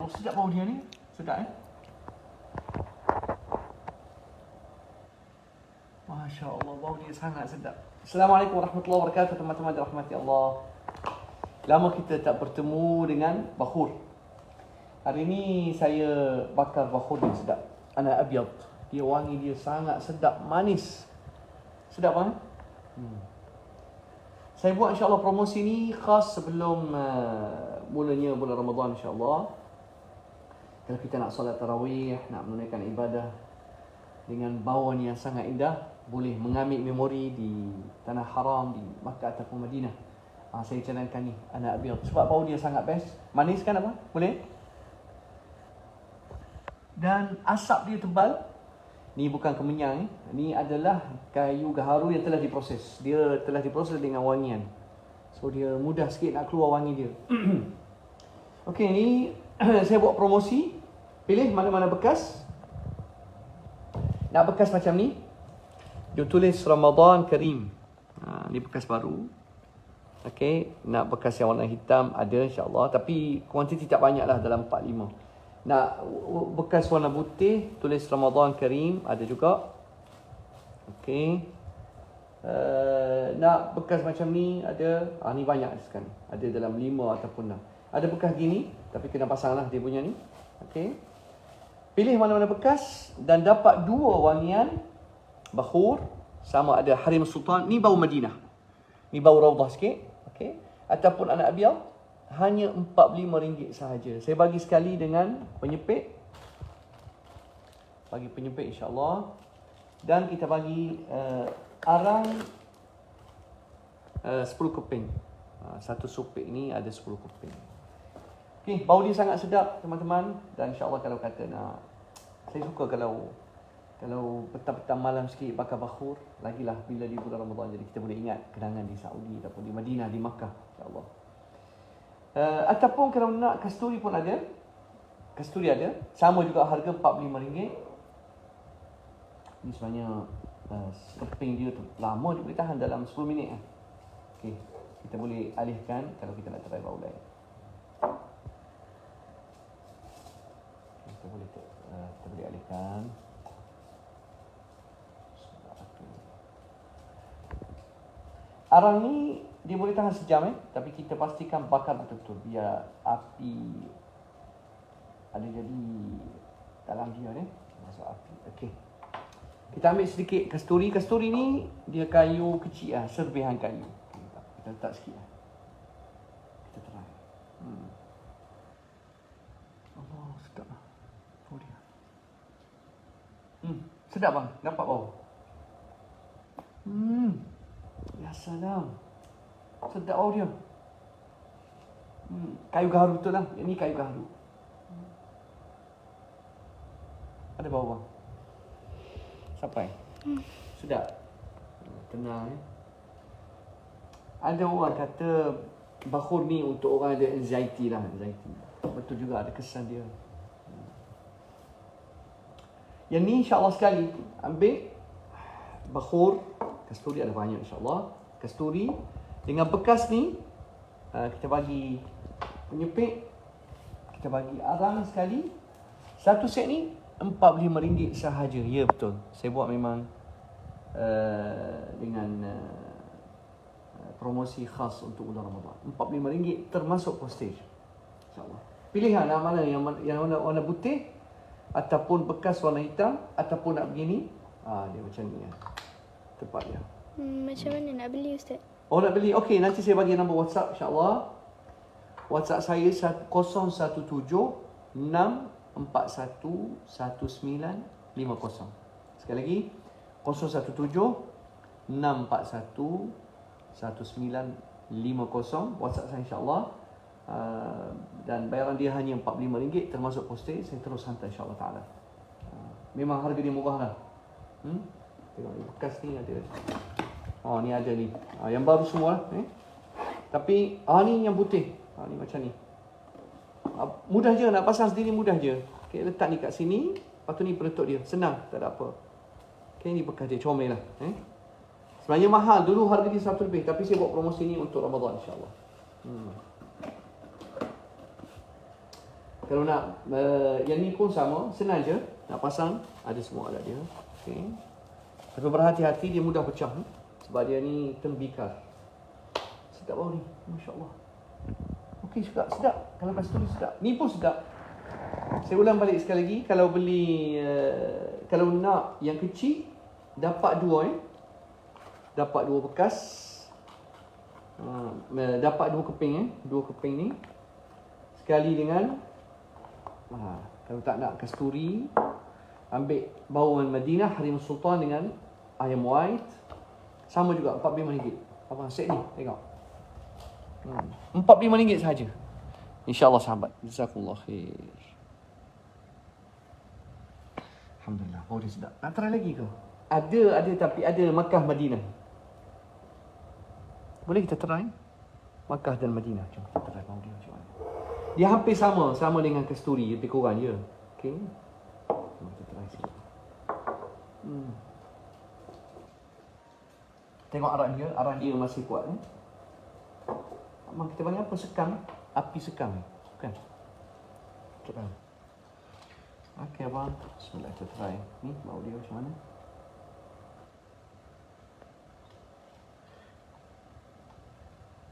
Sedap bau dia ni. Sedap Masya Allah, bau dia sangat sedap. Assalamualaikum warahmatullahi wabarakatuh, teman-teman dirahmati Allah. Lama kita tak bertemu dengan bakhur. Hari ni saya bakar bakhur yang sedap. Ana abyad. Dia wangi dia sangat sedap, manis. Sedap kan? Saya buat insya-Allah promosi ni khas sebelum mulanya bulan Ramadan insya-Allah. Kalau kita nak solat tarawih, nak menunaikan ibadah dengan bauan yang sangat indah, boleh mengambil memori di tanah haram, di Makkah ataupun Madinah. Saya cadangkan ni, anak abyad. Sebab bau dia sangat best. Manis kan apa? Boleh? Dan asap dia tebal. Ni bukan kemenyan. Ni adalah kayu gaharu yang telah diproses. Dia telah diproses dengan wangian. So dia mudah sikit nak keluar wangi dia. Okey, ni saya buat promosi. Pilih mana-mana bekas. Nak bekas macam ni, dia tulis Ramadan Karim. Ni bekas baru. Okey, nak bekas yang warna hitam ada insya-Allah, tapi kuantiti tak banyaklah, dalam 4-5. Nak bekas warna putih, tulis Ramadan Karim ada juga. Okey. Nak bekas macam ni ada, ni banyak sekarang. Ada dalam 5 ataupun 6. Ada bekas gini, tapi kena pasanglah dia punya ni. Okey. Pilih mana-mana bekas dan dapat 2 wangian bakhur. Sama ada Harim Sultan, ni bau Madinah. Ni bau Raudah sikit. Okey. Ataupun anak abyad, hanya RM45 sahaja. Saya bagi sekali dengan penyepit. Bagi penyepit insya-Allah. Dan kita bagi arang 10 keping. Satu supik ni ada 10 keping. Okey, bau dia sangat sedap teman-teman, dan insya-Allah kalau kata nak, saya suka kalau petang-petang malam sikit bakar bakhur, lagilah bila di bulan Ramadan, jadi kita boleh ingat kenangan di Saudi ataupun di Madinah, di Makkah insya-Allah. Ataupun kalau nak kasturi pun ada. Kasturi ada, sama juga harga RM45. Ni sebenarnya keping dia tu lama, dia boleh tahan dalam 10 minit lah. Okey, kita boleh alihkan kalau kita nak try bau lain. Kita boleh alihkan. Arang ni dia boleh tahan sejam tapi kita pastikan bakar betul-betul biar api ada jadi dalam dia ni, masuk api. Okey. Kita ambil sedikit kasturi. Kasturi ni dia kayu kecil serbihan kayu. Kita letak sikit Kita try. Allah, sedap lah. Bau dia. Sedap bang, dapat bau. Ya salam. Sedap bau dia. Kayu gaharu betul lah. Ini kayu gaharu. Ada bau bang? Sampai? Sedap. Tenang Ada orang kata bakhur ni untuk orang ada anxiety lah. Betul juga, ada kesan dia. Yang ni insya-Allah sekali ambil bakhur, kasturi ada banyak insya-Allah. Kasturi dengan bekas ni kita bagi penyepit, kita bagi arang sekali. Satu set ni RM45 sahaja. Ya betul. Saya buat memang dengan promosi khas untuk bulan Ramadan. RM45 termasuk postage. Insya-Allah. Pilihan mana yang warna putih ataupun bekas warna hitam ataupun nak begini. Dia macam ni tepat dia. Macam mana nak beli Ustaz? Oh nak beli. Okey, nanti saya bagi nombor WhatsApp insya-Allah. WhatsApp saya 017 641 1950. Sekali lagi 017 641 1950. WhatsApp saya insya-Allah. Dan bayaran dia hanya RM45 termasuk postage. Saya terus hantar insya-Allah taala. Memang harga dia murah lah. Tengok ni bekas ni ada. Ni ada ni. Yang baru semua Tapi ni yang putih. Ni macam ni. Mudah je nak pasang sendiri, mudah je. Okey, letak ni kat sini, lepas tu ni penutup dia. Senang, tak ada apa. Okey, ni bekas dia, comel lah. Sebenarnya mahal, dulu harga dia 100 lebih, tapi saya buat promosi ni untuk Ramadan insya-Allah. Kalau nak yang ni pun sama, senang je nak pasang, ada semua alat dia. Okey. Tapi berhati-hati, dia mudah pecah ni. Sebab dia ni tembikar. Sedap bau ni, masya-Allah. Okey juga, sedap. Kalau kasturi sedap. Ni pun sedap. Saya ulang balik sekali lagi, kalau beli kalau nak yang kecil dapat dua dapat dua bekas. Dapat dua keping dua keping ni. Sekali dengan kalau tak nak kasturi, ambil bawang Madinah Harim Sultan dengan ayam white. Sama juga RM45. Abang set ni, tengok. RM45 sahaja. InsyaAllah sahabat. Jazakumullah khair. Alhamdulillah, bau dia sedap. Nak try lagi ke? Ada tapi ada Makkah Madinah. Boleh kita try? Makkah dan Madinah. Jom kita try bau dia macam mana. Dia hampir sama dengan kasturi, lebih kurang je. Okey. Jom kita try sikit. Tengok arang dia masih kuat ni. Abang kita panggil apa? Sekam. Api sekam ni. Bukan? Try. Okey abang. Bismillah kita try. Ni bau dia macam mana?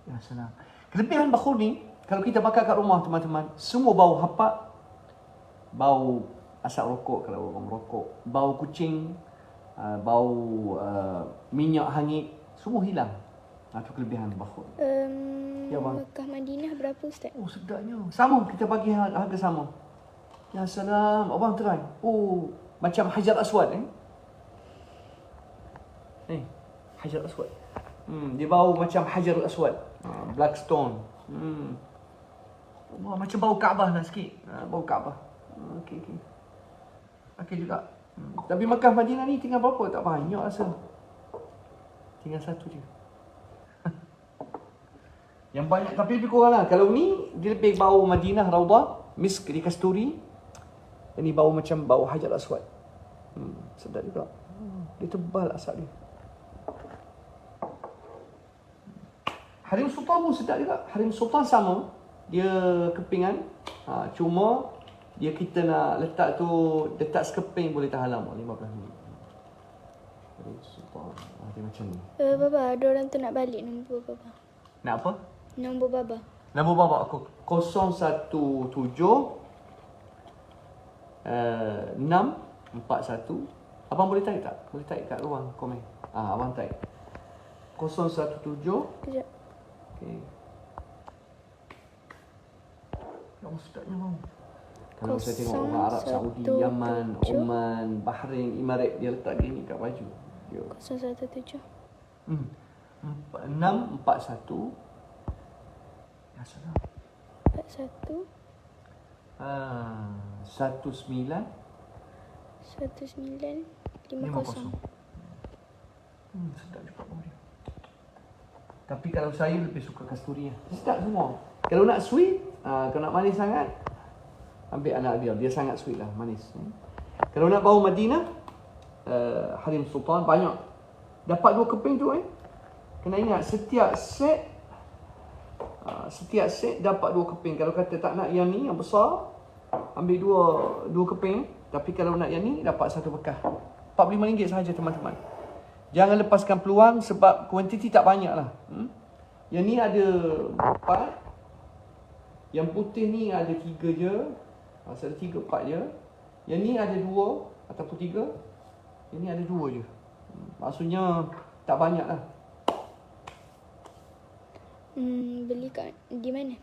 Ya salam. Kelebihan bakhur ni, kalau kita bakar kat rumah teman-teman, semua bau hapak, bau asap rokok kalau orang merokok, bau kucing, bau minyak hangit, semua hilang. Itu kelebihan bakhur. Ya bang. Makkah Madinah berapa Ustaz? Oh sedapnya. Sama, kita bagi harga sama. Ya salam, abang try. Oh, macam Hajar Aswad Hajar Aswad. Dia bau macam Hajar Aswad. Black stone. Wah, macam bau Kaabah lah sikit. Bau Kaabah. Okey. Okey juga. Tapi Makkah Madinah ni tinggal berapa? Tak banyak rasa. Tinggal satu je. Yang banyak tapi lebih kurang lah. Kalau ni dia lebih bau Madinah Raudhah, misk di kasturi. Ini bau macam bau Hajar Aswad. Sedap juga. Dia tebal asap dia. Harim Sultan pun sedap juga. Harim Sultan sama. Dia kepingan. Cuma dia kita nak letak sekeping boleh tahan lama 15 minit. Harim Sultan. Dia macam ni. Baba, ada orang tu nak balik nombor Baba. Nak apa? Nombor Baba. Nombor bapa aku 017 641. Abang boleh type tak? Boleh type kat ruang komen. Abang type 017. Sekejap. Okey. Yang sedapnya bang. Kalau saya tengok orang Arab Saudi, Yaman, Oman, Bahrain, Emirat, dia letak gini kat baju. Dia 017. 641. Ya salam. 41 19 1950. Sedap juga bau dia. Tapi kalau saya lebih suka kasturi lah. Sedap semua. Kalau nak sweet, kalau nak manis sangat, ambil anak dia. Dia sangat sweet lah, manis. Kalau nak bau Madinah, Harim Sultan banyak. Dapat 2 keping tu kena ingat setiap set dapat 2 keping. Kalau kata tak nak yang ni, yang besar, ambil 2 keping. Tapi kalau nak yang ni, dapat 1 bekas. RM45 sahaja teman-teman. Jangan lepaskan peluang sebab kuantiti tak banyak lah. Yang ni ada 4. Yang putih ni ada 3 je. Ada 3, 4 je. Yang ni ada 2 ataupun 3. Yang ni ada 2 je. Maksudnya tak banyak lah. Beli di mana?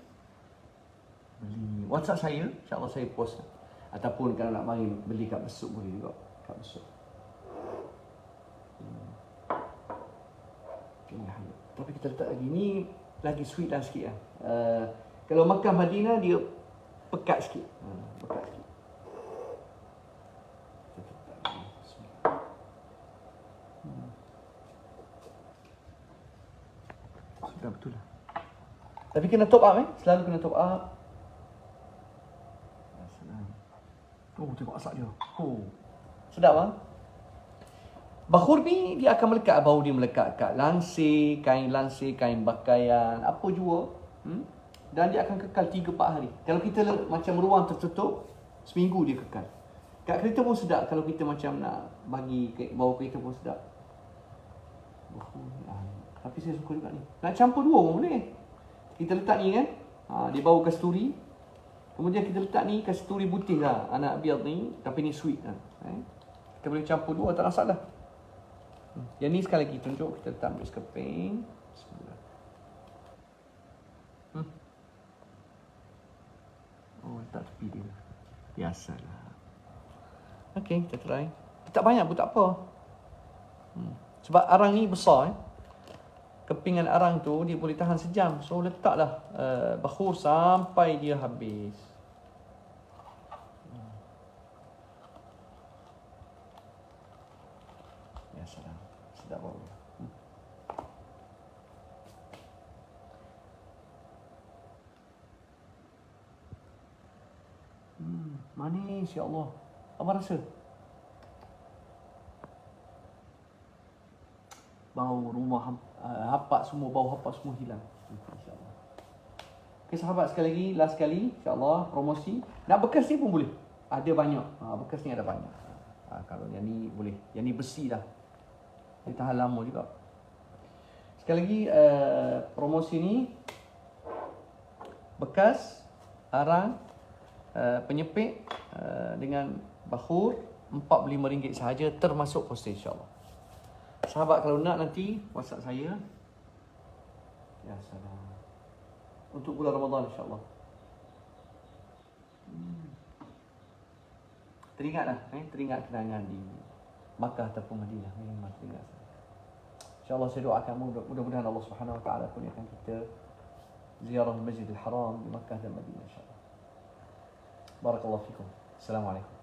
Beli WhatsApp saya, insyaAllah saya post. Ataupun kalau nak beli kat Besuk boleh juga. Kat Besuk. Tapi kita letak lagi ni lagi sweet lah sikit lah. Kalau Makkah Madinah dia pekat sikit. Pekat sikit. Sudah betul lah. Tapi kena top up selalu kena top up. Oh, tengok asap dia. Oh. Sedap ah. Bakhur ni dia akan melekat, bau dia melekat kat lansir, kain lansir, kain pakaian, apa jua. dan dia akan kekal 3-4 hari. Kalau kita macam ruang tertutup, seminggu dia kekal. Kat kereta pun sedap kalau kita macam nak bagi bawa kereta pun sedap. Tapi saya suka juga ni. Nak campur dua pun boleh. Kita letak ni kan, dia bau kasturi. Kemudian kita letak ni kasturi putih lah, anak biar ni, tapi ni sweet lah. Kita boleh campur dua, tak masalah. Yang ni sekali lagi tunjuk, kita letak ambil sekeping. Bismillah. Oh, letak tepi dia. Biasalah. Okey, kita try. Tak banyak pun tak apa. Sebab arang ni besar. Kepingan arang tu dia boleh tahan sejam. So letaklah bakhur sampai dia habis. Biasalah. Sedap bau. Manis, ya Allah. Apa rasa? Bau rumah hapak semua, bau hapak semua hilang. InsyaAllah. Okay, sahabat, sekali lagi, last sekali, insyaAllah, promosi. Nak bekas ni pun boleh. Ada banyak. Bekas ni ada banyak. Kalau yang ni boleh. Yang ni besi dah. Dia tahan lama juga. Sekali lagi, promosi ni bekas, arang, penyepit dengan bakhur RM45 sahaja termasuk postage, insyaAllah. Sahabat kalau nak nanti WhatsApp saya. Ya salam. Untuk bulan Ramadan, insyaAllah. Teringatlah, teringat kenangan di Makkah ataupun Madinah. Memang teringat. InsyaAllah saya doakan mudah-mudahan Allah Subhanahu Wa Taala kurniakan kita ziarah Masjidil Haram di Makkah dan Madinah, insyaAllah. Barakallahu fikum. Assalamualaikum.